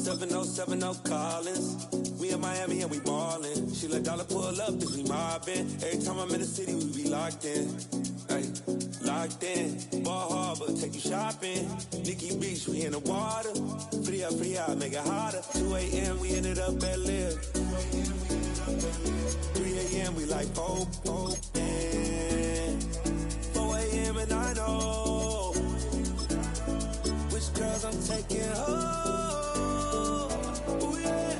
707 Collins. We in Miami and we ballin'. She let dollar pull up, cause we mobbin'. Every time I'm in the city, we be locked in. Ay, locked in. Ball Harbor, take you shopping. Nikki Beach, we in the water. Free up, make it harder. 2 a.m., we ended up at Live. 3 a.m., we like 4 a.m. and I know which girls I'm taking home. Ooh, yeah.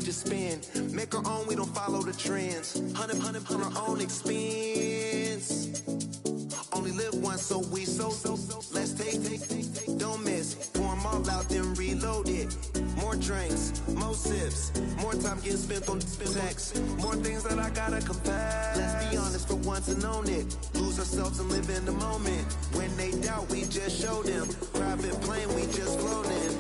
Just spin, make our own, we don't follow the trends. Hundred on our own expense. Only live once, so we let's take, don't miss. Pour 'em all out, then reload it. More drinks, more sips, more time getting spent on sex. More things that I gotta confess. Let's be honest for once and own it. Lose ourselves and live in the moment. When they doubt, we just show them. Private plane, we just floating.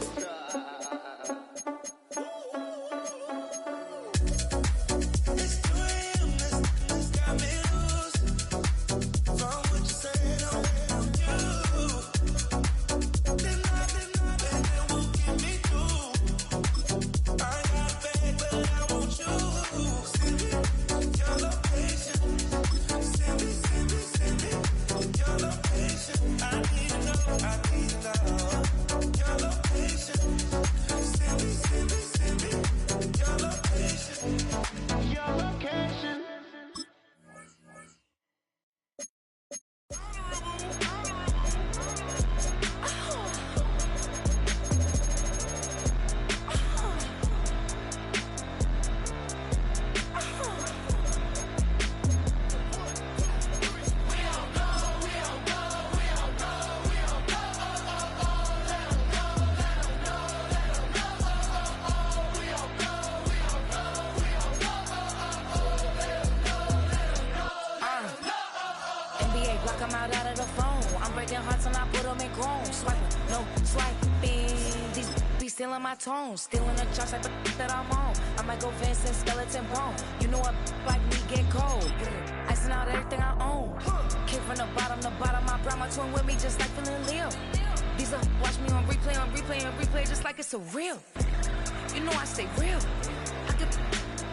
Stealing my tones, stealing the charts like the that I'm on. I might go Vince and skeleton bone. You know what like me get cold. Icing out everything I own. Came from the bottom, I brought my twin with me just like feeling Leo. These are watch me on replay, just like it's a real. You know I stay real. I can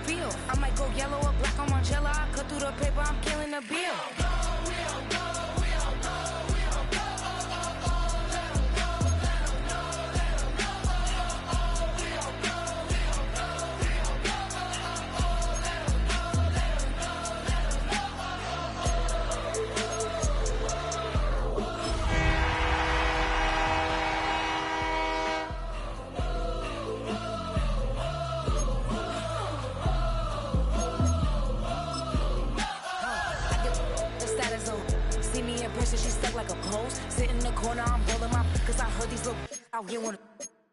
feel. I might go yellow or black on Margiela. I cut through the paper, I'm killing the bill. She stuck like a post. Sit in the corner, I'm rolling my cause I heard these little out here wanna.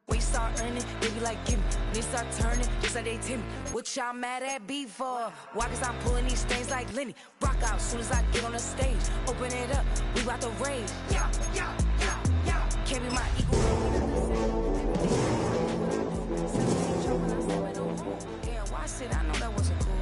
We start earning, they be like, give me. They start turning, just like they Timmy. What y'all mad at B for? Why? Cause I'm pulling these things like Lenny. Rock out soon as I get on the stage. Open it up, we bout to rage. Yeah. Can't be my equal. Yeah, why sit? I know that wasn't cool.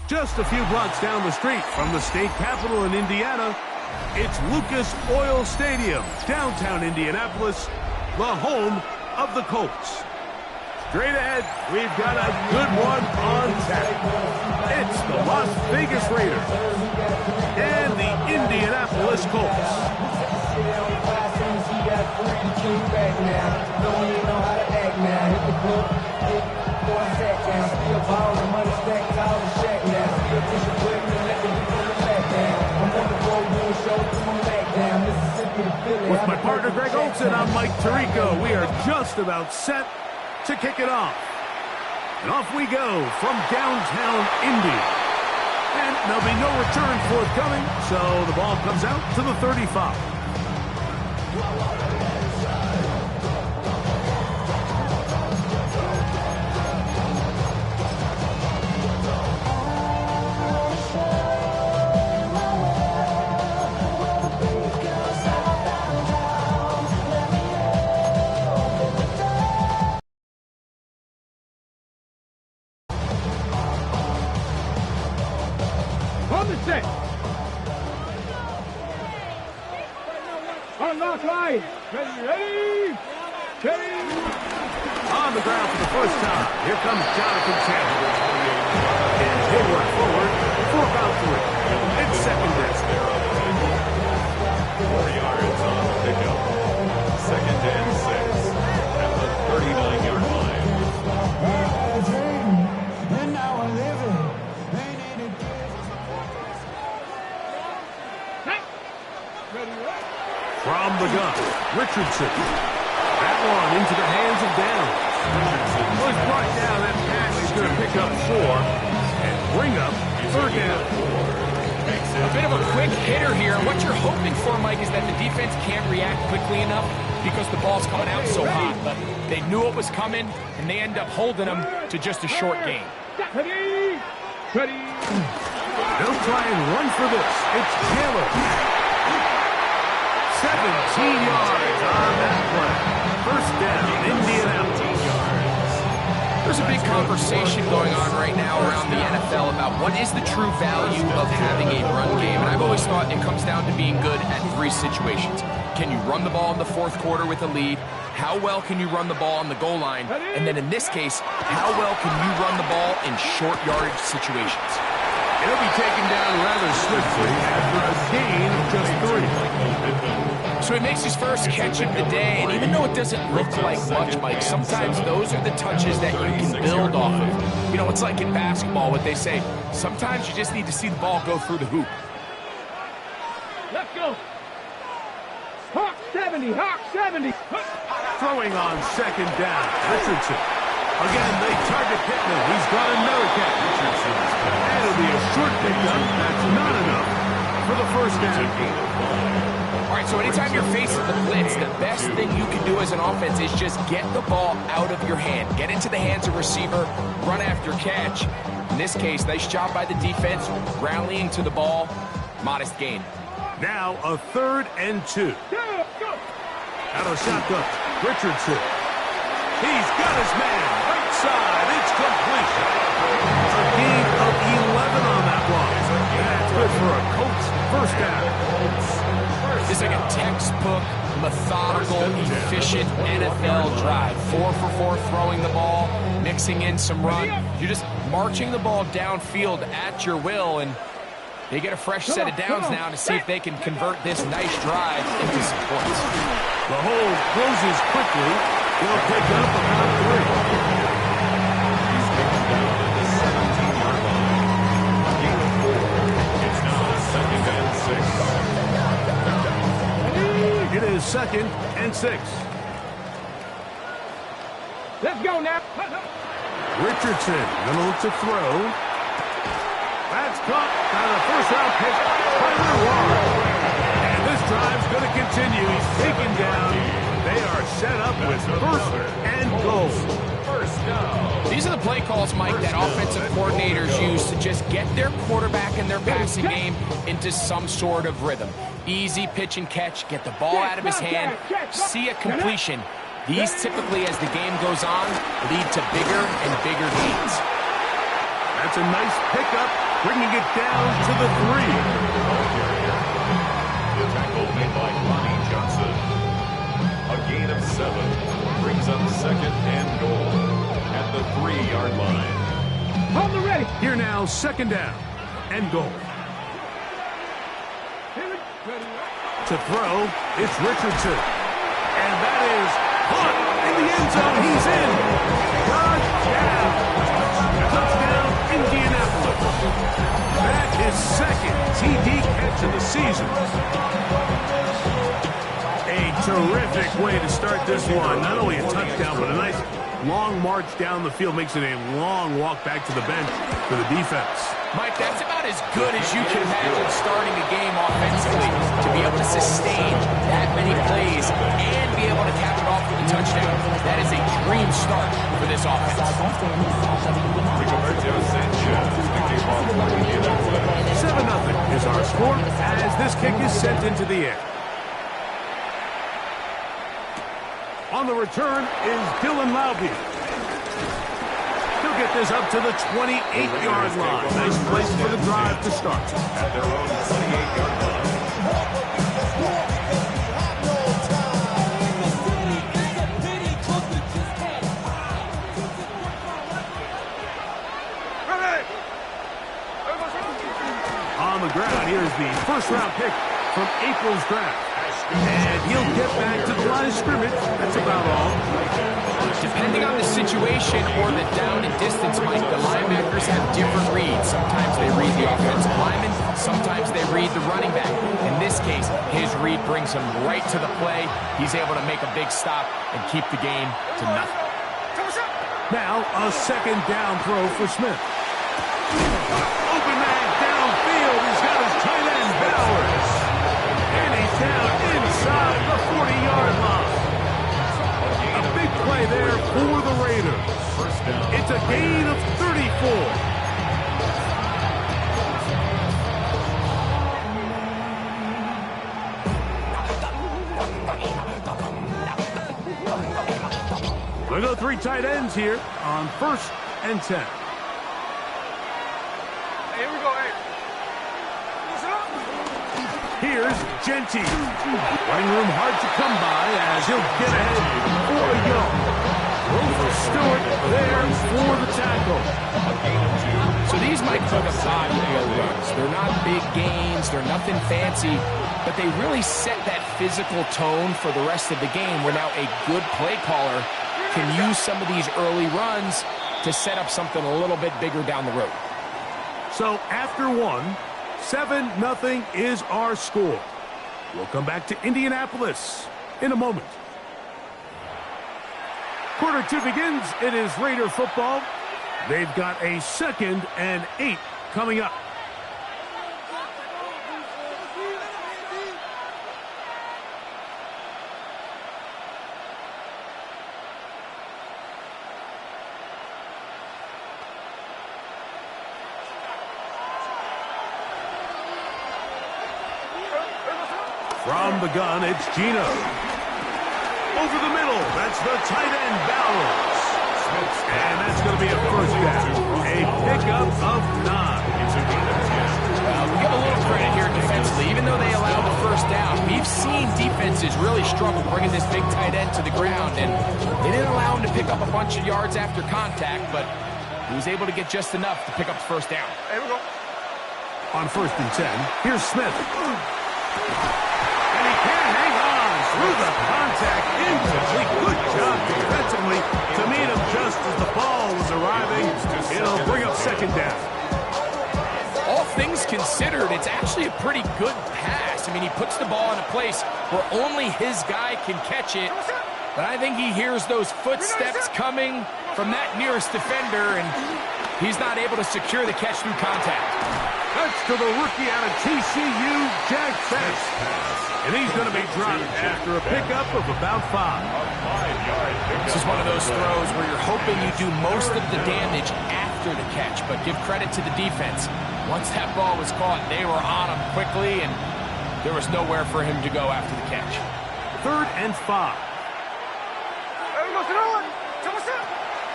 Just a few blocks down the street from the state capitol in Indiana, it's Lucas Oil Stadium, downtown Indianapolis, the home of the Colts. Straight ahead, we've got a good one on tap. It's the Las Vegas Raiders and the Indianapolis Colts. I'm on the road doing shows, come on back down. Mississippi, the With my partner Greg Olson, I'm Mike Tirico. We are just about set to kick it off. And off we go from downtown Indy. And there'll be no return forthcoming, so the ball comes out to the 35. Unlock line. Ready. On the ground for the first time. Here comes Jonathan Taylor. And he'll work forward for about 3. It's second down. 4 yards on the pickup. Second and 6 at the 39-yard line. And now I live it. From the gun, Richardson. That one into the hands of Downs. Was brought down. That pass is going to pick up 4 and bring up third down. A bit of a quick hitter here. What you're hoping for, Mike, is that the defense can't react quickly enough because the ball's coming out so hot. But they knew it was coming, and they end up holding them to just a short gain. Ready. They'll try and run for this. It's Taylor. 17 yards on that play. First down, Indianapolis. There's a big conversation going on right now around the NFL about what is the true value of having a run game. And I've always thought it comes down to being good at 3 situations. Can you run the ball in the 4th quarter with a lead? How well can you run the ball on the goal line? And then in this case, how well can you run the ball in short yardage situations? It'll be taken down rather swiftly after a gain of just 3. So he makes his first catch of the day, and even though it doesn't look like much, Mike, sometimes those are the touches that you can build off of. You know, it's like in basketball, what they say, sometimes you just need to see the ball go through the hoop. Let's go. Hawk 70. Throwing on second down, Richardson. Again, they target Pittman. He's got another catch. And it'll be a short pickup. That's not enough for the first down. All right, so anytime you're facing the blitz, the best thing you can do as an offense is just get the ball out of your hand. Get into the hands of receiver, run after catch. In this case, nice job by the defense, rallying to the ball, modest gain. Now a 3rd and 2. Out of shotgun, Richardson. He's got his man, right side, it's completion. A gain of 11 on that one. That's good for a Colts first down. This is like a textbook, methodical, efficient NFL drive. 4 for 4 throwing the ball, mixing in some run. You're just marching the ball downfield at your will, and they get a fresh set of downs now to see if they can convert this nice drive into some points. The hole closes quickly. They'll pick up about 3. He's taken down at the 17-yard line. Gain of 4. It's now second and 6. It is 2nd and 6. Let's go now. Richardson going to look to throw. That's caught by the first-round pick, Tyler Warren. And this drive's going to continue. He's taken down. They are set up with 1st and goal. First down. These are the play calls, Mike, that offensive coordinators use to just get their quarterback and their passing game into some sort of rhythm. Easy pitch and catch, get the ball out of his hand, see a completion. These typically, as the game goes on, lead to bigger and bigger gains. That's a nice pickup, bringing it down to the 3. The tackle made by Lonnie Johnson. A gain of 7 brings up second and goal at the 3-yard line. Hold the ready. Here now, second down and goal. To throw, it's Richardson. And that is caught in the end zone. He's in. Touchdown. Touchdown, Indianapolis. That is 2nd TD catch of the season. A terrific way to start this one. Not only a touchdown, but a nice long march down the field. Makes it a long walk back to the bench for the defense. Mike, that's about as good as you can imagine starting a game offensively. To be able to sustain that many plays and be able to cap it off with a touchdown. That is a dream start for this offense. 7-0 is our score as this kick is sent into the air. On the return is Dylan Laube. He'll get this up to the 28-yard line. Nice place for the drive to start. At their own 28-yard line. On the ground, here's the first-round pick from April's draft. And he'll get back to the line of scrimmage. That's about all. Depending on the situation or the down and distance, Mike, the linebackers have different reads. Sometimes they read the offensive lineman. Sometimes they read the running back. In this case, his read brings him right to the play. He's able to make a big stop and keep the game to nothing. Now, a second down throw for Smith. Open man downfield. He's got his tight end, Bowers. And he's down inside the 40-yard line. A big play there for the Raiders. It's a gain of 34. We'll go 3 tight ends here on 1st and 10. Here we go, hey. Here's Genty. Running room hard to come by as he'll get ahead for a yard. Room for Stewart there for the tackle. So these might look a body air runs. They're not big gains. They're nothing fancy. But they really set that physical tone for the rest of the game where now a good play caller can use some of these early runs to set up something a little bit bigger down the road. So after one, 7-0 is our score. We'll come back to Indianapolis in a moment. Quarter 2 begins. It is Raider football. They've got a 2nd and 8 coming up. From the gun, it's Gino. Over the middle, that's the tight end, Bowers. And that's going to be a first down. A pickup of 9. We give a little credit here defensively. Even though they allowed the first down, we've seen defenses really struggle bringing this big tight end to the ground. And they didn't allow him to pick up a bunch of yards after contact, but he was able to get just enough to pick up the first down. Here we go. On 1st and 10, here's Smith. And he can't hang on through the contact. Incomplete. Good job defensively to meet him just as the ball was arriving. It'll bring up 2nd down. All things considered, it's actually a pretty good pass. I mean, he puts the ball in a place where only his guy can catch it. But I think he hears those footsteps coming from that nearest defender, and he's not able to secure the catch through contact. That's to the rookie out of TCU, Jack Fess. And he's going to be dropped after a pickup of about 5. This is one of those throws where you're hoping you do most of the damage after the catch, but give credit to the defense. Once that ball was caught, they were on him quickly, and there was nowhere for him to go after the catch. 3rd and 5.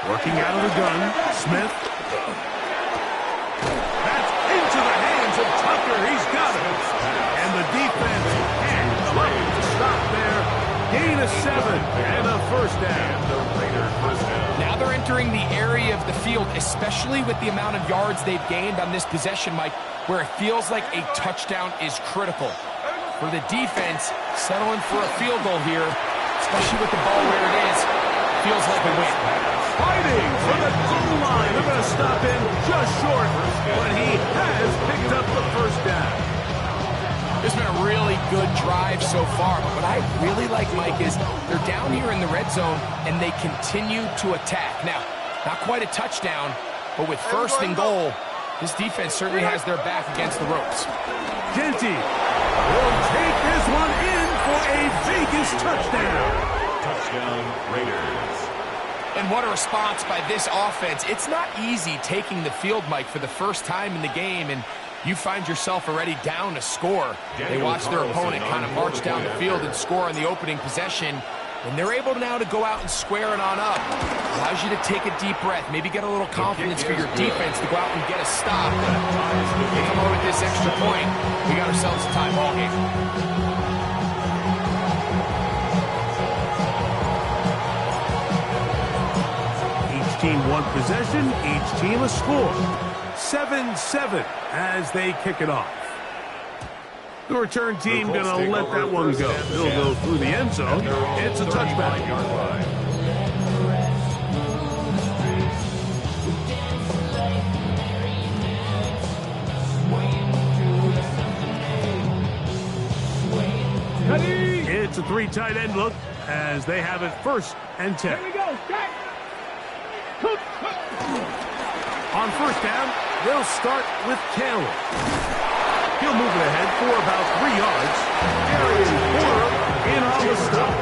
Working out of the gun, Smith. That's into the hands of Tucker. He's got it. And the defense can't come to stop there. Gain of 7 and a first down. Now they're entering the area of the field, especially with the amount of yards they've gained on this possession, Mike, where it feels like a touchdown is critical. For the defense, settling for a field goal here, especially with the ball where it is, feels like a win. Fighting for the goal line. They're going to stop him just short, but he has picked up the first down. This has been a really good drive so far. But what I really like, Mike, is they're down here in the red zone, and they continue to attack. Now, not quite a touchdown, but with first and goal, this defense certainly has their back against the ropes. Genty will take this one in for a Vegas touchdown. Touchdown, Raiders. And what a response by this offense. It's not easy taking the field, Mike, for the first time in the game, and you find yourself already down a score. They watch their opponent kind of march down the field and score on the opening possession, and they're able now to go out and square it on up. Allows you to take a deep breath, maybe get a little confidence for your defense to go out and get a stop. They come over with this extra point. We got ourselves a tie ball game. Each team one possession, each team a score. 7-7 as they kick it off. The return team going to let that one go. It'll go through the end zone. It's a touchback. It's a 3 tight end look as they have it 1st and 10. Here we go. On 1st down, they'll start with Taylor. He'll move it ahead for about 3 yards. Darius Porter in on the stop.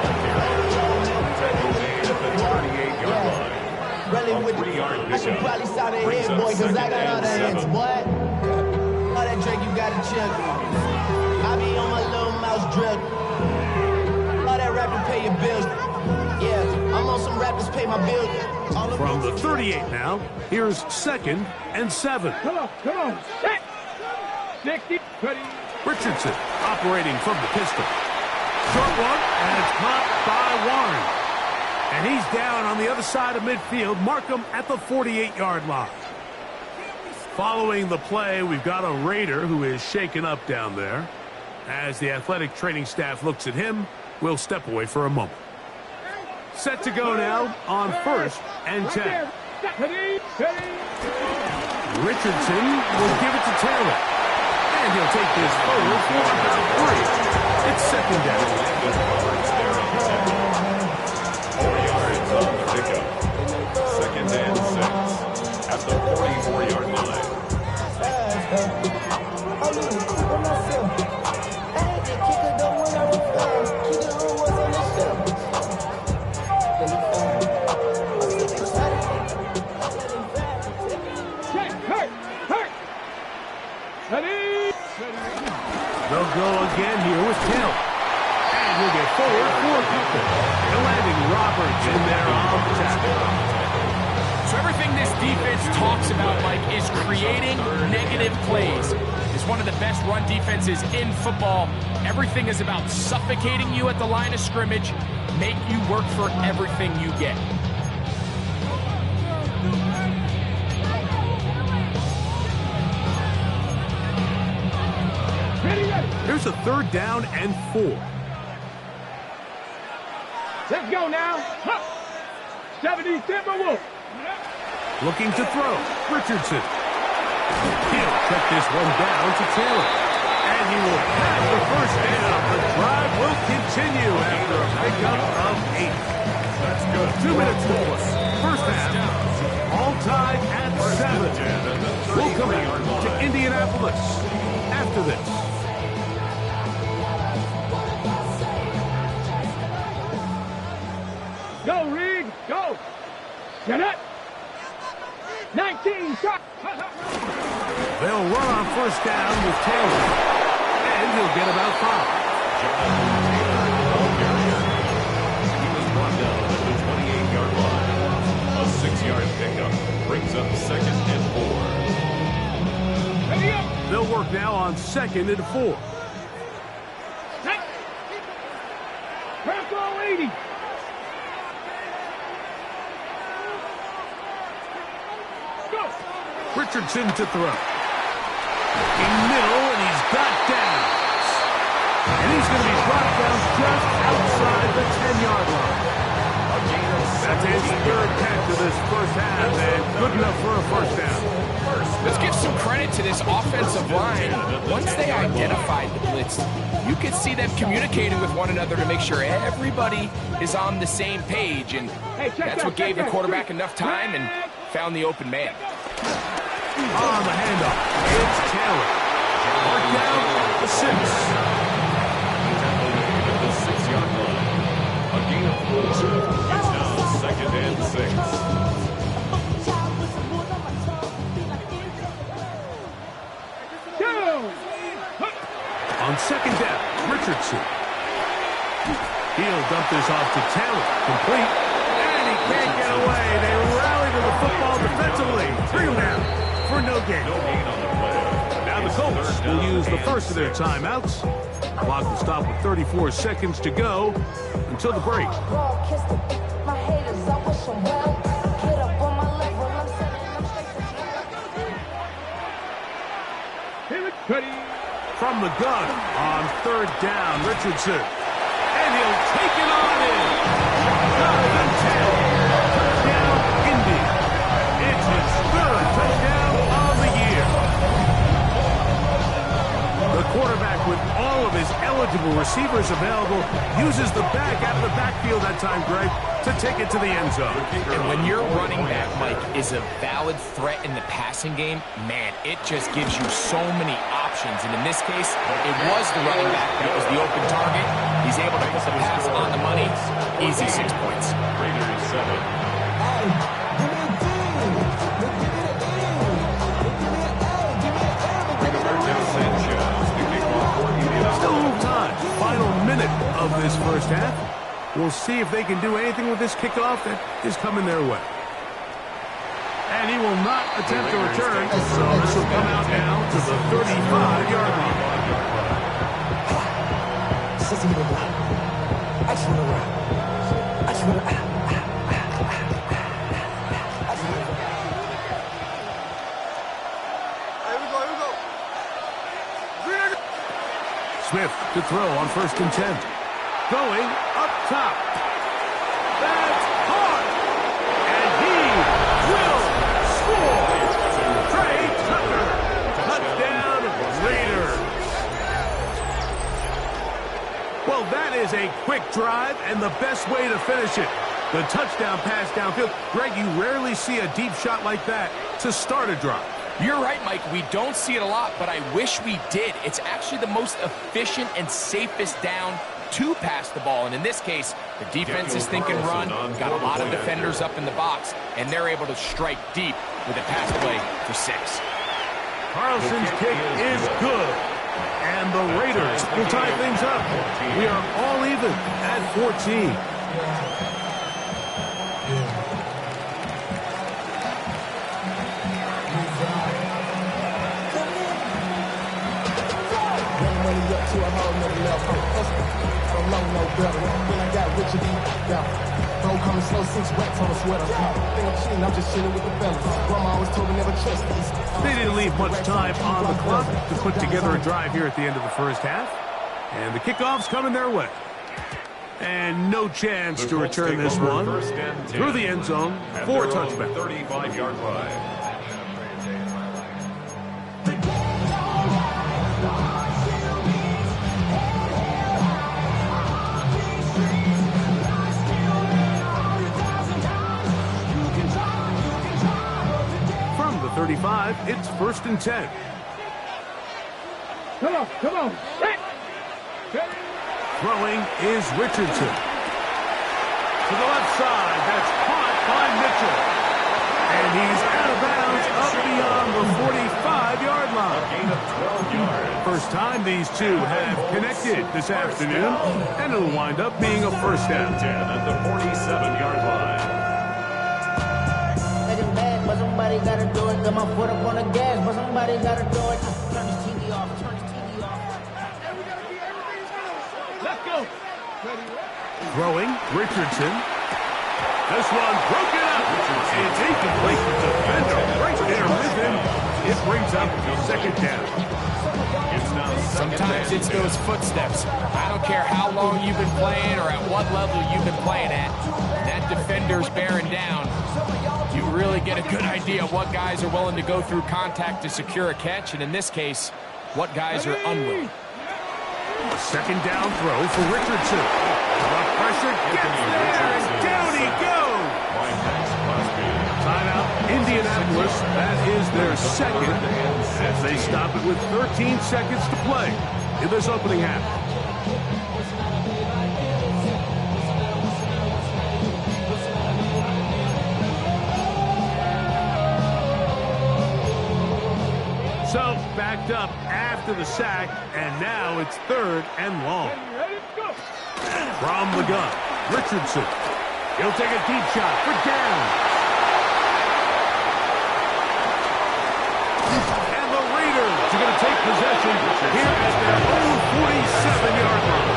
Running with I should probably sound a head, boy, because I got all the hits, boy. All that drink you got to chill. I be on my little mouse drip. All that rapping pay your bills. Yeah, I'm on some rappers pay my bills. From the 38 now, here's 2nd and 7. Come on. 60, 20. Richardson operating from the pistol. Short one, and it's caught by Warren. And he's down on the other side of midfield. Mark him at the 48-yard line. Following the play, we've got a Raider who is shaken up down there. As the athletic training staff looks at him, we'll step away for a moment. Set to go now on 1st and 10. Richardson will give it to Taylor. And he'll take this forward for about 3. It's 2nd down. 4 yards on the pickup. 2nd and 6 at the 44-yard line. They'll go again here with Taylor. And he'll get forward for Kakid. And landing Roberts in there on the tackle. So everything this defense talks about, Mike, is creating negative plays. It's one of the best run defenses in football. Everything is about suffocating you at the line of scrimmage, make you work for everything you get. Here's a 3rd down and 4. Let's go now. 70 Timberwolves. Looking to throw. Richardson. He'll check this one down to Taylor. And he will pass the 1st down. The drive will continue after a pickup of 8. That's good. 2 minutes to play. 1st half. All tied at 7. We'll come back to Indianapolis after this. Go, Reed. Go. Get it. 19 shot. They'll run on 1st down with Taylor. And he'll get about 5. He was brought down at the 28-yard line. A 6-yard pickup brings up 2nd and 4. Ready up. They'll work now on 2nd and 4. Purple 80. Richardson to throw. In middle, and he's got downs. And he's going to be brought down just outside the 10-yard line. That's his 3rd catch of this 1st half, and good enough for a 1st down. Let's give some credit to this offensive line. Once they identified the blitz, you could see them communicating with one another to make sure everybody is on the same page, and that's what gave the quarterback enough time and found the open man. On the handoff, it's Taylor. Mark down the 6. The 6-yard line. A gain of 4. It's now 2nd and 6. On 2nd down, Richardson. He'll dump this off to Taylor. Complete. And he can't get away. They rally to the football defensively. 3 down for no gain. Now the Colts will use the first of their timeouts. Clock will stop with 34 seconds to go until the break. From the gun on 3rd down, Richardson. And he'll take it on in. Jonathan Taylor. Touchdown, Indy. It's his 3rd touchdown of the year. The quarterback, with all of his eligible receivers available, uses the back out of the backfield that time, Greg, to take it to the end zone. And when your running back, Mike, is a valid threat in the passing game, man, it just gives you so many options. And in this case, it was the running back that was the open target. He's able to put the pass on the money. Easy 6 points. Raiders 7. Still a little time. Final minute of this first half. We'll see if they can do anything with this kickoff that is coming their way. And he will not attempt to return, so this will come out now to the 35-yard line. Smith to throw on 1st and 10. Going up top. That's hard. And he will score. Trey Tucker. Touchdown, Raiders. Well, that is a quick drive and the best way to finish it. The touchdown pass downfield. Greg, you rarely see a deep shot like that to start a drive. You're right, Mike. We don't see it a lot, but I wish we did. It's actually the most efficient and safest down to pass the ball. And in this case, the defense is thinking run, got a lot of defenders up in the box, and they're able to strike deep with a pass play for 6. Carlson's kick is good. And the Raiders will tie things up. We are all even at 14. To a whole nother level. I don't know no better. When I got Richard D. Bro coming slow, 6 racks on a sweater. Think I'm cheating, I'm just chilling with the fellas. Grandma always told me never trust these. They didn't leave much time on the clock to put together a drive here at the end of the first half. And the kickoff's coming their way. And no chance to return this one through the end zone for a touchback. 35-yard line. From the 35, it's 1st and 10. Come on, come on. Throwing is Richardson. To the left side, that's caught by Mitchell. And he's out of bounds up beyond the 45-yard line. A gain of 12 yards. First time these two have connected this afternoon, and it'll wind up being a first down. 10 at the 47-yard line. Getting bad, but somebody gotta do it. Got my foot up on the gas, but somebody gotta do it. Turn this TV off, turn this TV off. Let's go. Throwing, Richardson. This one broken up. It's incomplete. The defender right there with him. It brings up second down. Sometimes it's those footsteps. I don't care how long you've been playing or at what level you've been playing at. That defender's bearing down. You really get a good idea of what guys are willing to go through contact to secure a catch, and in this case, what guys are unwilling. A second down throw for Richardson. Rough pressure, gets there, and down he goes. Timeout, Indianapolis. That is their second, as they stop it with 13 seconds to play in this opening half. So, backed up after the sack, and now it's third and long. From the gun, Richardson. He'll take a deep shot for down. And the Raiders are going to take possession here at their own 47-yard line.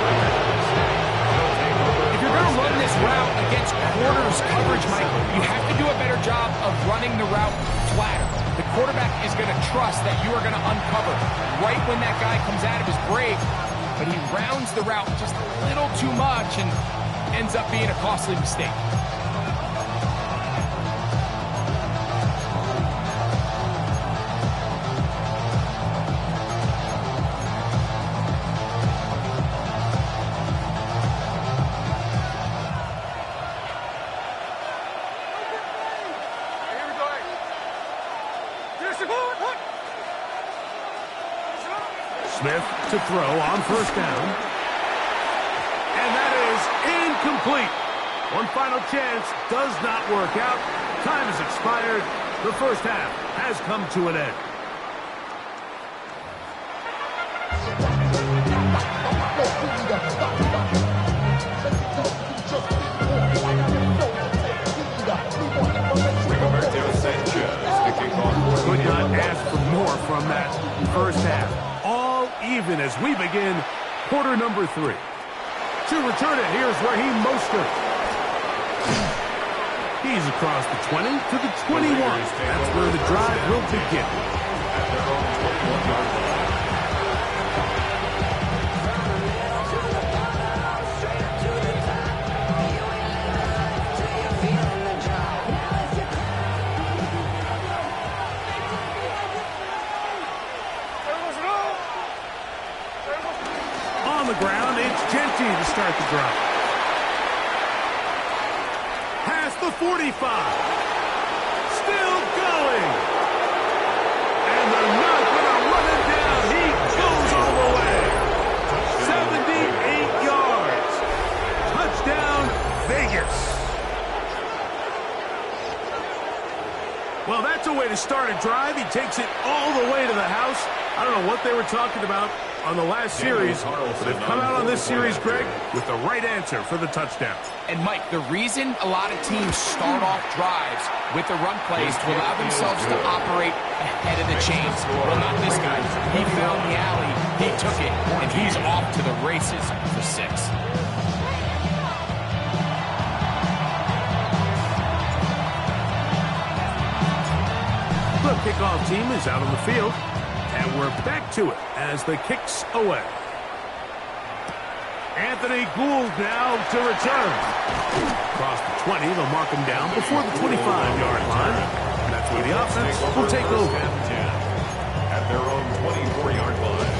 If you're going to run this route against quarters coverage, Mike, you have to do a better job of running the route flatter. The quarterback is going to trust that you are going to uncover right when that guy comes out of his break, but he rounds the route just a little too much and ends up being a costly mistake. Smith to throw on first down. And that is incomplete. One final chance does not work out. Time has expired. The first half has come to an end. Could not ask for more from that first half. All even as we begin quarter number 3. To return it, here's Raheem Mostert. He's across the 20 to the 21. That's where the drive will begin. At their own 21-yard line. On the ground, it's Genty to start the drive. Past the 45. Still going. And they're not going to run it down. He goes all the way. 78 yards. Touchdown, Vegas. Well, that's a way to start a drive. He takes it all the way to the house. I don't know what they were talking about on the last series, but they've come out on this series, Greg, with the right answer for the touchdown. And, Mike, the reason a lot of teams start off drives with the run plays to allow themselves to operate ahead of the chains. Well, not this guy. He found the alley, he took it, and he's off to the races for 6. The kickoff team is out on the field. And we're back to it as the kick's away. Anthony Gould now to return. Across the 20, they'll mark him down before the 25-yard line. And that's where the offense will take over. At their own 24-yard line.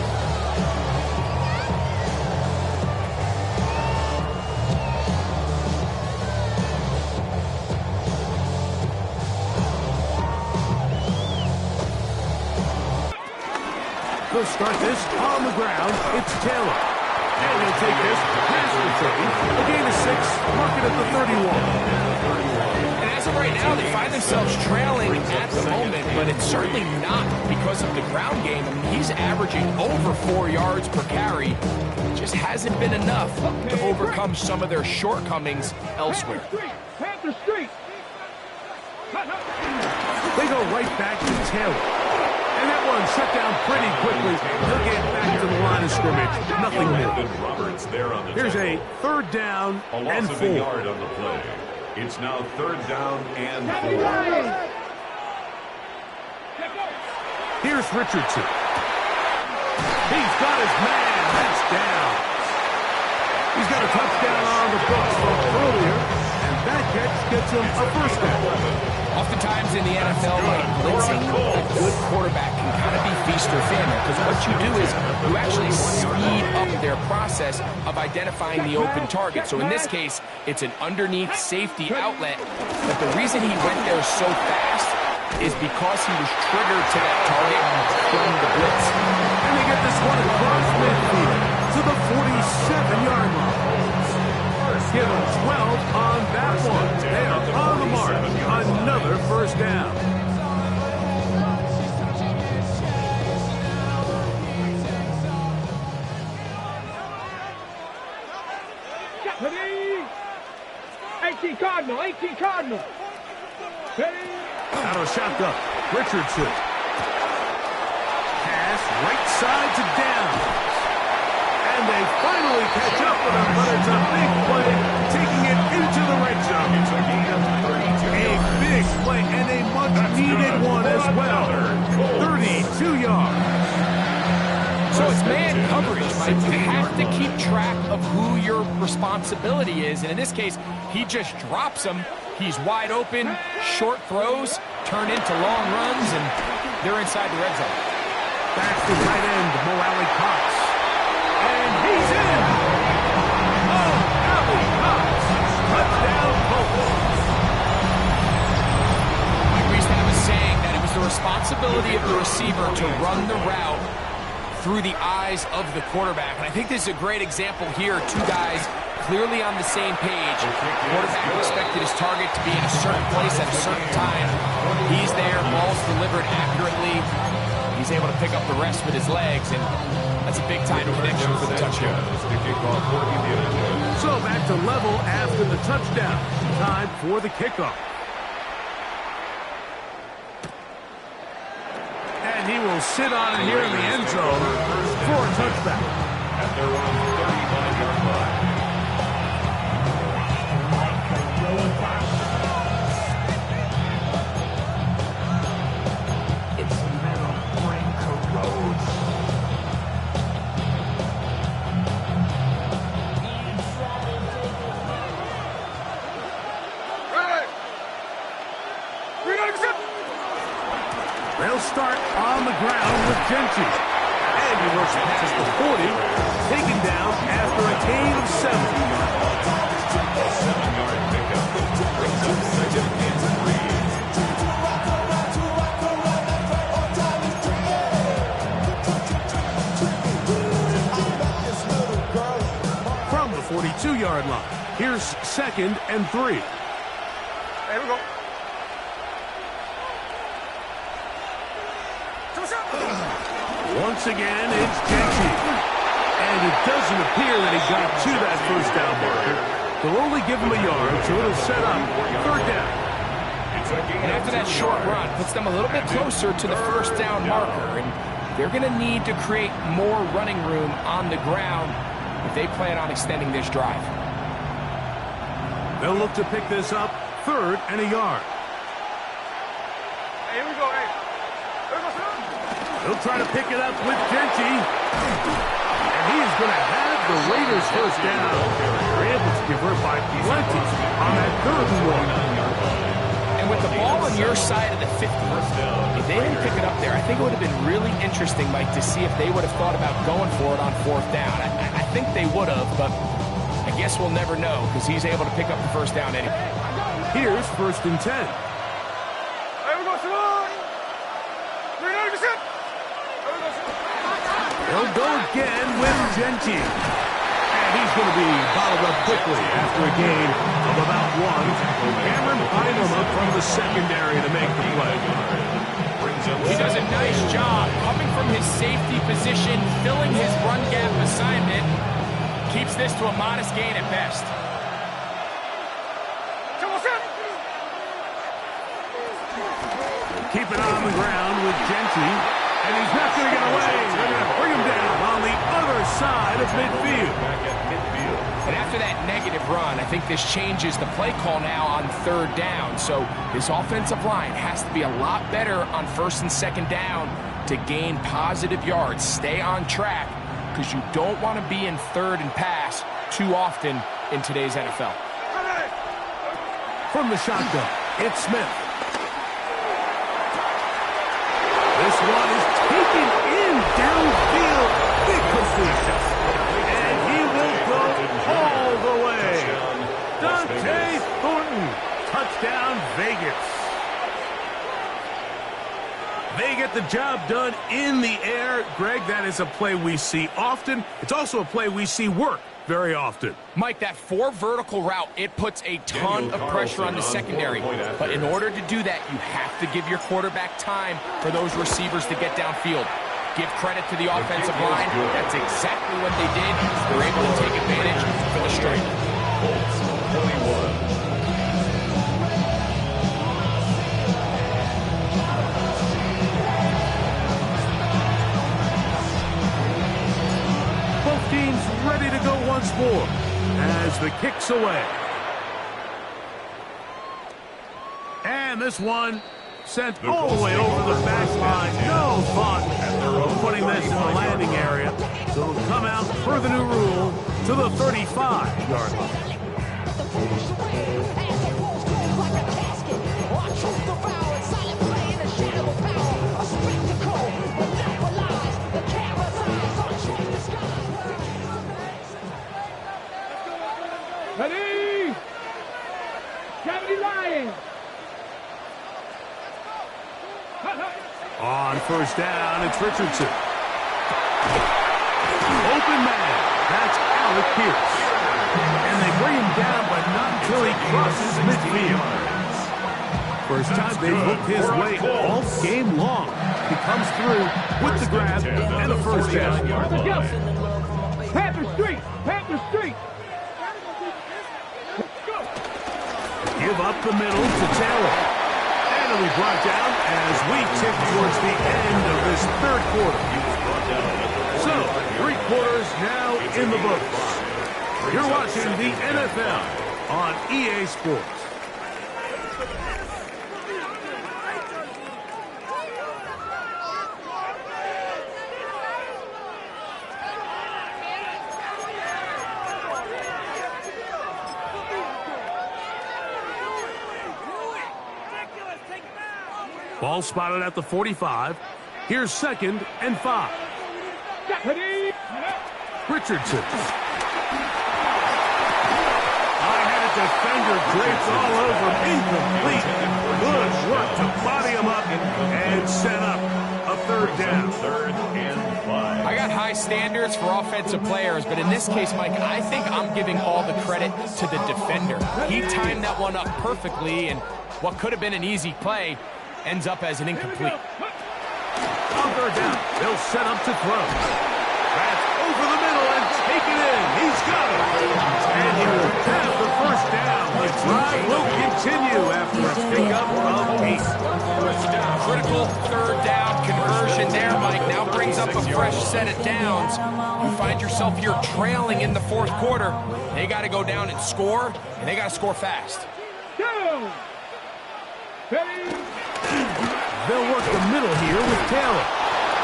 They'll start this on the ground. It's Taylor. And he'll take this past the 30. A gain of 6, mark it at the 31. And as of right now, they find themselves trailing at the moment, but it's certainly not because of the ground game. I mean, he's averaging over 4 yards per carry. It just hasn't been enough to overcome some of their shortcomings elsewhere. Panther Street. They go right back to Taylor. And that one shut down pretty quickly. He'll get back to the line of scrimmage. Nothing more. Here's a third down and 4. A yard on the play. It's now third down and 4. Here's Richardson. He's got his man. That's down. He's got a touchdown on the books from earlier. And that catch gets him a first down. Oftentimes in the NFL, like blitzing, a good quarterback can kind of be feast or famine, because what you do is you actually speed up their process of identifying the open target. So in this case, it's an underneath safety outlet, but the reason he went there so fast is because he was triggered to that target from the blitz. And they get this one across midfield to the 47-yard line. Give them 12 on that one. They are on the mark. Another first down. Ready? 18 Cardinal, 18 Cardinal. Ready? Out of shotgun, Richardson. Pass right side to down. And they finally catch up with him, but it's a big play, taking it into the red zone. A big play and a much-needed one as well. 32 yards. So it's man coverage, Mike. You have to keep track of who your responsibility is. And in this case, he just drops him. He's wide open, short throws, turn into long runs, and they're inside the red zone. Back to tight end, Mo Cox. And he's in! Oh, Allie Cox! Touchdown, Colts! Mike Reisman was saying that it was the responsibility of the receiver to run the route through the eyes of the quarterback. And I think this is a great example here. Two guys clearly on the same page. The quarterback expected his target to be in a certain place at a certain time. He's there, ball's delivered accurately. He's able to pick up the rest with his legs, and that's a big-time connection for the touchdown. So back to level after the touchdown. Time for the kickoff. And he will sit on it here in the end zone for a touchback. At their own 39-yard line. They'll start on the ground with Gentry. And he looks past the 40, taken down after a gain of 7. 7-yard pickup. Brings up second and 3. From the 42-yard line, here's second and 3. Here we go. Once again, it's Gentry. And it doesn't appear that he got to that first down marker. They'll only give him a yard, so it'll set up third down. And after that short run, puts them a little bit closer to the first down marker. And they're going to need to create more running room on the ground if they plan on extending this drive. They'll look to pick this up, third and a yard. Hey, here we go, hey. Here we go, son. He'll try to pick it up with Gentry. And he is going to have the Raiders first down. They're able to convert by plenty on that third and 1. And with the ball on your side of the 50, if they didn't pick it up there, I think it would have been really interesting, Mike, to see if they would have thought about going for it on fourth down. I think they would have, but I guess we'll never know because he's able to pick up the first down anyway. Here's first and 10. Here we go, son. 390%. They'll go again with Gentry. And he's going to be bottled up quickly after a gain of about 1. Cameron Bynum up from the secondary to make the play. He does a nice job coming from his safety position, filling his run gap assignment. Keeps this to a modest gain at best. Keep it on the ground with Gentry. And he's not going to get away. They're going to bring him down on the other side of midfield. And after that negative run, I think this changes the play call now on third down. So this offensive line has to be a lot better on first and second down to gain positive yards. Stay on track because you don't want to be in third and pass too often in today's NFL. From the shotgun, it's Smith. one is taken in downfield. Big completion. And he will go all the way. Dante Thornton. Touchdown, Vegas. They get the job done in the air. Greg, that is a play we see often. It's also a play we see work very often. Mike, that 4 vertical route, it puts a ton of pressure on the secondary. But in order to do that, you have to give your quarterback time for those receivers to get downfield. Give credit to the offensive line. That's exactly what they did. They're able to take advantage for the strike. Colts 21. Teams ready to go once more as the kick's away. And this one sent all the way over the back line. No thought of putting this in the landing area. So it'll come out per the new rule to the 35-yard line. Ready? Gravity Lions. On first down, it's Richardson. Open man. That's Alec Pierce. And they bring him down, but not until he crosses midfield. First time they've looked his way all game long. He comes through with the grab and a first down. Panther Street! Panther Street! Give up the middle to Taylor. And it'll be brought down as we tip towards the end of this third quarter. So, 3 quarters now in the books. You're watching the NFL on EA Sports. Ball spotted at the 45. Here's 2nd and 5. Richardson. I-headed defender draped all over him. Incomplete. Good work to body him up and set up a 3rd down. 3rd and 5. I got high standards for offensive players, but in this case, Mike, I think I'm giving all the credit to the defender. He timed that one up perfectly, and what could have been an easy play ends up as an incomplete. On 3rd down, they'll set up to throw. That's over the middle and taken in. He's got it. And he will have the first down. The drive will continue after a pickup of 8. Critical 3rd down conversion there, Mike. Now brings up a fresh set of downs. You find yourself here trailing in the 4th quarter. They got to go down and score, and they got to score fast. Down! They'll work the middle here with Taylor.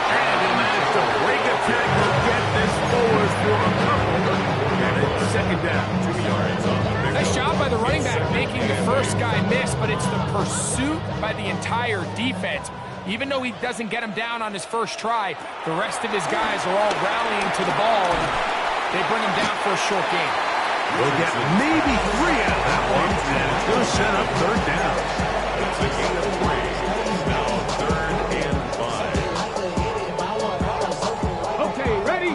And he'll manage to break a tackle, get this forward for a couple. And it's 2nd down. 2 yards on the pick. Nice job by the running back making the first guy miss, but it's the pursuit by the entire defense. Even though he doesn't get him down on his first try, the rest of his guys are all rallying to the ball, and they bring him down for a short game. We'll get maybe 3 out of that one, and it's going to set up 3rd down. It's a gain of 3. Now 3rd and 5. Okay, ready?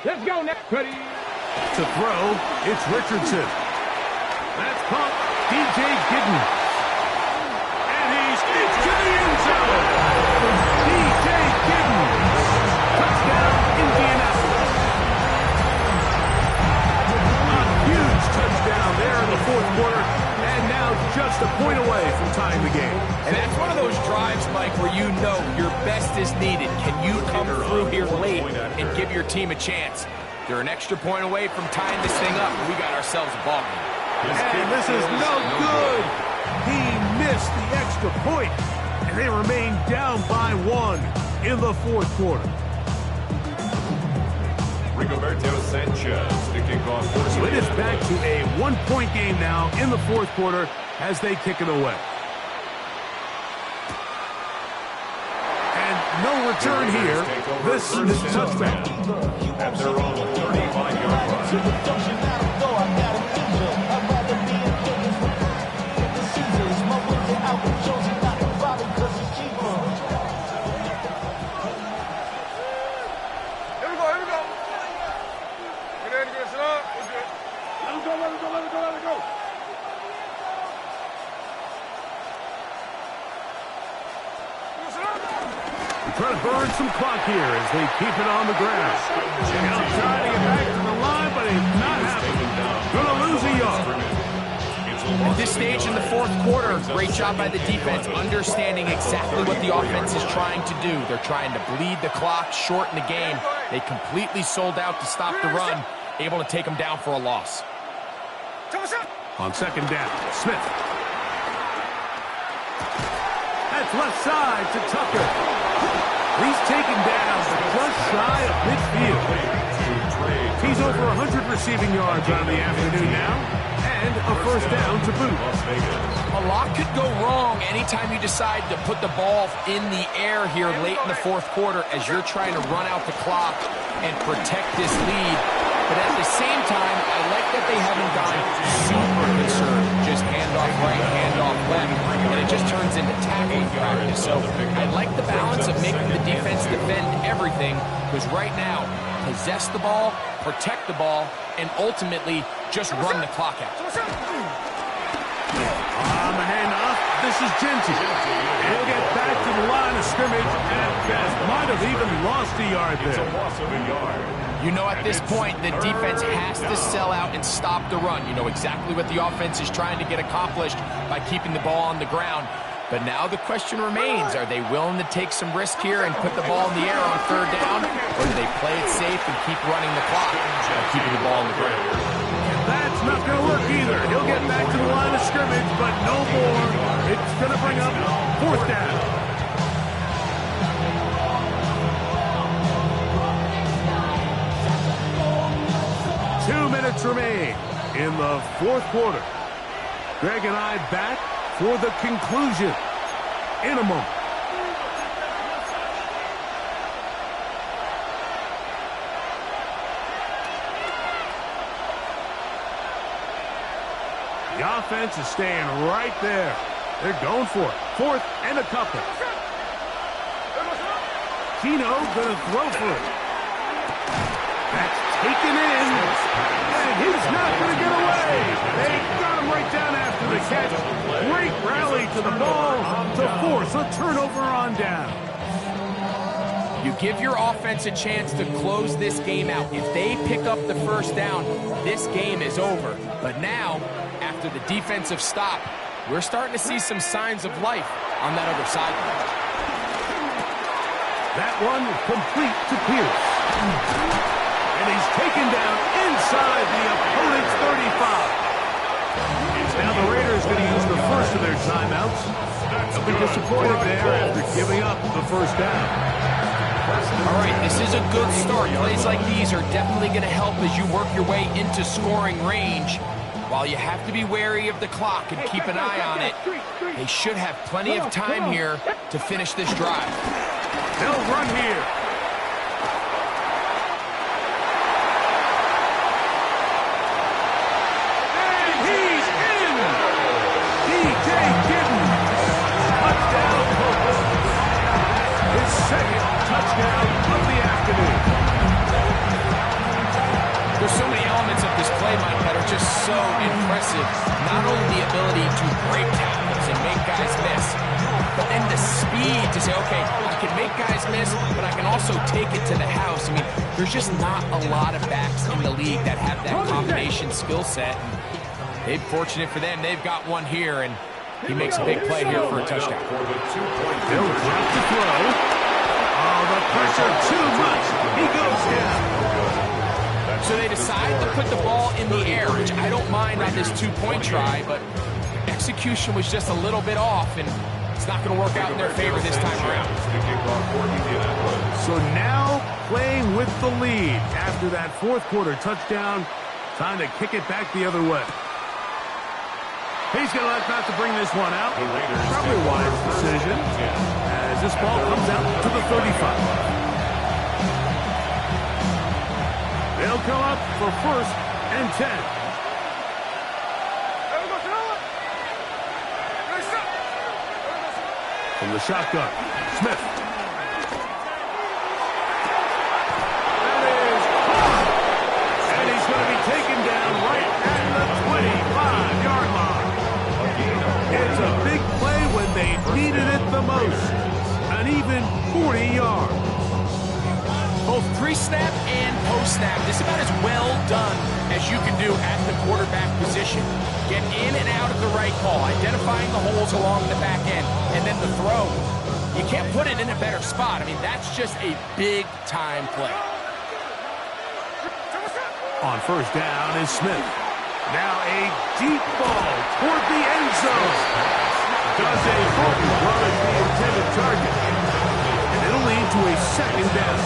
Let's go next. Ready? To throw, it's Richardson. That's pumped. DJ Giddens. And he's into the end zone. DJ Giddens. Touchdown, Indianapolis. A huge touchdown there in the 4th quarter. And now just a point away from tying the game. And that's one of those drives, Mike, where you know your best is needed. Can you come through here late and give your team a chance? They're an extra point away from tying this thing up. We got ourselves a ball game. And this is no good. He missed the extra point, and they remain down by 1 in the 4th quarter. Rigoberto Sanchez to kick off. So it is back to a 1-point game now in the 4th quarter as they kick it away. no return here. This is touchback. At their own 35-yard line. Trying to burn some clock here as they keep it on the ground. Now trying to get back to the line, but it's not happening. Gonna lose a yard. At this stage in the fourth quarter, great job by the defense, understanding exactly what the offense is trying to do. They're trying to bleed the clock, shorten the game. They completely sold out to stop the run, able to take them down for a loss. On second down, Smith. That's left side to Tucker. He's taken down just shy of midfield. He's over 100 receiving yards on the afternoon now, and a first down to boot. A lot could go wrong anytime you decide to put the ball in the air here late in the fourth quarter as you're trying to run out the clock and protect this lead. But at the same time, I like that they haven't gone super concerned. Just handoff right, handoff left, and it just turns into tackling practice. So I like the balance of making the defense defend everything, because right now, possess the ball, protect the ball, and ultimately just run the clock out. On the handoff, this is Genty. He'll get back to the line of scrimmage and might have even lost a yard there. It's a loss of a yard. You know, at this point, the defense has to sell out and stop the run. You know exactly what the offense is trying to get accomplished by keeping the ball on the ground. But now the question remains, are they willing to take some risk here and put the ball in the air on third down? Or do they play it safe and keep running the clock by keeping the ball on the ground? That's not going to work either. He'll get back to the line of scrimmage, but no more. It's going to bring up fourth down. 2 minutes remain in the fourth quarter. Greg and I back for the conclusion in a moment. The offense is staying right there. They're going for it. Fourth and a couple. Keno gonna throw for it. That's taken in, and he's not going to get away. They got him right down after the catch. Great rally to the ball to force a turnover on down. You give your offense a chance to close this game out. If they pick up the first down, this game is over. But now, after the defensive stop, we're starting to see some signs of life on that other sideline. That one complete to Pierce. And he's taken down inside the opponent's 35. Now the Raiders going to use the first of their timeouts. They'll be disappointed there after giving up the first down. All right, this is a good start. Plays like these are definitely going to help as you work your way into scoring range. While you have to be wary of the clock and keep an eye on it, they should have plenty of time here to finish this drive. They'll run here. Second touchdown of the afternoon. There's so many elements of this play, Mike, that are just so impressive. Not only the ability to break tackles and make guys miss, but then the speed to say, okay, I can make guys miss, but I can also take it to the house. I mean, there's just not a lot of backs in the league that have that combination skill set. And fortunate for them, they've got one here, and he makes a big play here for a touchdown. They'll drop the throw. Oh, the pressure too much. He goes down. So they decide to put the ball in the air, which I don't mind on this two-point try, but execution was just a little bit off, and it's not going to work out in their favor this time around. So now playing with the lead after that fourth quarter touchdown, time to kick it back the other way. He's going to elect not to bring this one out. Probably a wise decision, as as this ball comes out to the 35. They'll come up for 1st and 10. From the shotgun, Smith. That is caught. And he's going to be taken down right at the 25-yard line. It's a big play when they needed it the most. An even 40 yards. Both pre-snap and post-snap, this is about as well done as you can do at the quarterback position. Get in and out of the right call, identifying the holes along the back end, and then the throw. You can't put it in a better spot. I mean, that's just a big-time play. On 1st down is Smith. Now a deep ball toward the end zone. Does a hook rush the intended target. And it'll lead to a 2nd down.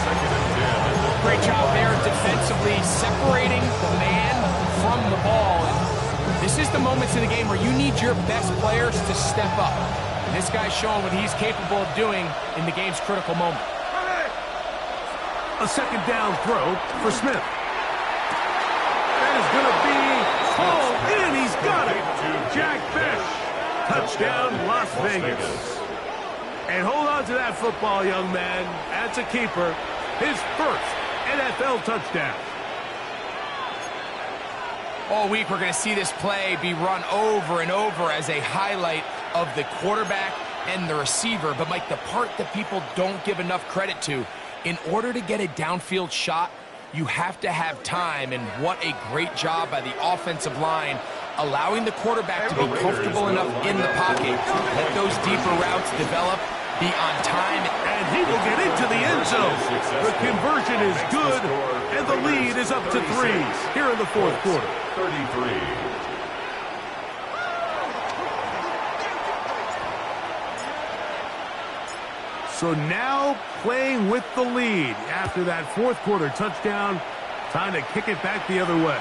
Great job there defensively, separating the man from the ball. And this is the moments in the game where you need your best players to step up. And this guy's showing what he's capable of doing in the game's critical moment. A 2nd down throw for Smith. That is going to be hauled in. He's got it. Jack Besh. Touchdown, Las Vegas. And hold on to that football, young man. That's a keeper. His 1st NFL touchdown. All week we're going to see this play be run over and over as a highlight of the quarterback and the receiver. But, Mike, the part that people don't give enough credit to, in order to get a downfield shot, you have to have time, and what a great job by the offensive line allowing the quarterback to be comfortable enough in the pocket, let those deeper routes develop, be on time, and he will get into the end zone. The conversion is good, and the lead is up to 3 here in the 4th quarter. 33. So now playing with the lead after that 4th quarter touchdown, time to kick it back the other way.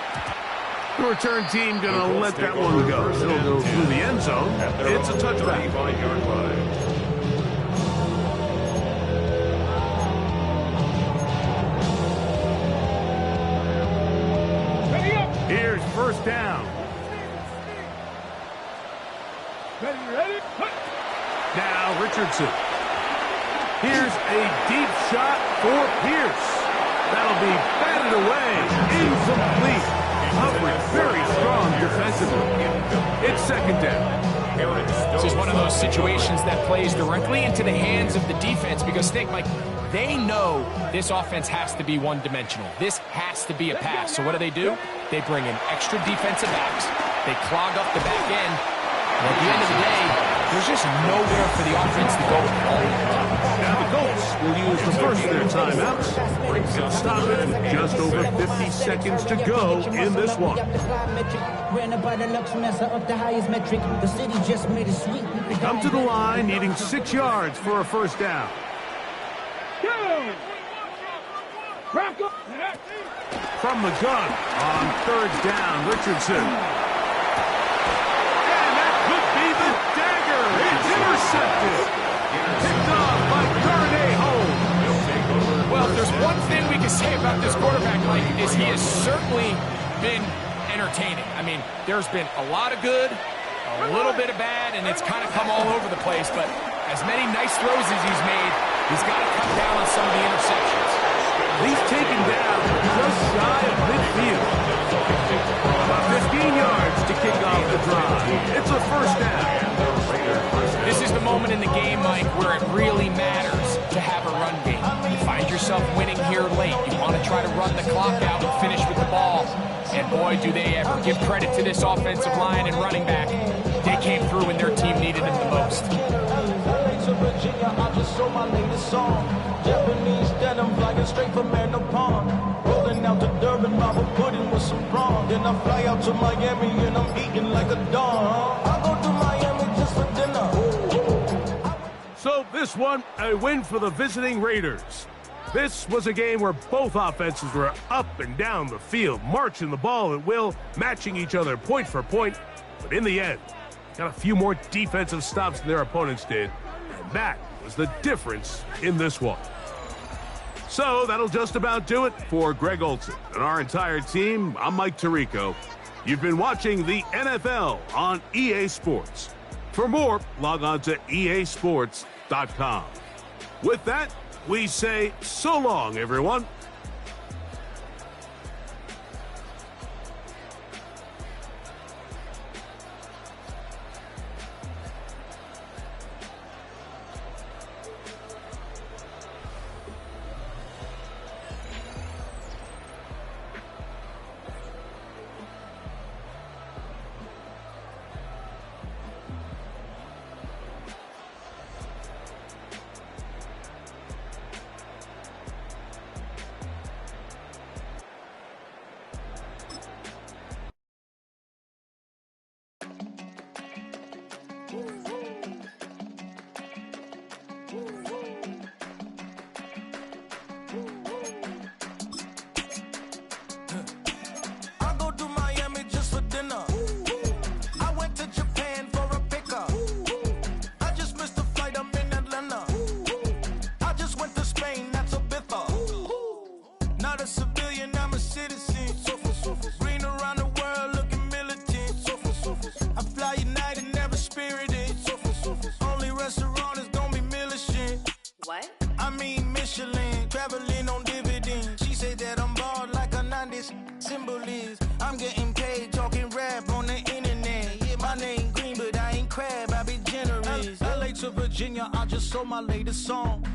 The return team going to let that one go. It'll go through the end zone. It's a touchback. Here's 1st down. Ready? Now Richardson. Here's a deep shot for Pierce. That'll be batted away. Incomplete. Coverage very strong defensively. It's 2nd down. This is one of those situations that plays directly into the hands of the defense because, think, Mike, they know this offense has to be one-dimensional. This has to be a pass. So what do? They bring in extra defensive backs. They clog up the back end. And at the end of the day, there's just nowhere for the offense to go with the ball. Now the Colts will use the first of their timeouts. And stop it with just over 50 seconds to go in this one. Come to the line, needing 6 yards for a 1st down. From the gun on 3rd down, Richardson. And that could be the dagger. It's intercepted. Picked off by Darnay Holmes. Well, if there's one thing we can say about this quarterback, Mike, is he has certainly been entertaining. I mean, there's been a lot of good, a little bit of bad, and it's kind of come all over the place. But as many nice throws as he's made, he's got to cut down on some of the interceptions. He's taken down just shy of midfield. About 15 yards to kick off the drive. It's a 1st down. This is the moment in the game, Mike, where it really matters to have a run game. You find yourself winning here late. You want to try to run the clock out and finish with the ball. And boy, do they ever give credit to this offensive line and running back. They came through when their team needed them the most. Virginia, I just sold my latest song. Japanese denim flying straight from Pond. Rolling out to Durban, Bible pudding with some prawn. Then I fly out to Miami and I'm eating like a dog. I go to Miami just for dinner. So this one, a win for the visiting Raiders. This was a game where both offenses were up and down the field, marching the ball at will, matching each other point for point. But in the end, got a few more defensive stops than their opponents did. And that was the difference in this one. So that'll just about do it for Greg Olson and our entire team. I'm Mike Tirico. You've been watching the NFL on EA Sports. For more, log on to easports.com. With that, we say so long, everyone. I'm getting paid talking rap on the internet. Yeah, my name green, but I ain't crab, I be generous. LA to Virginia, I just sold my latest song.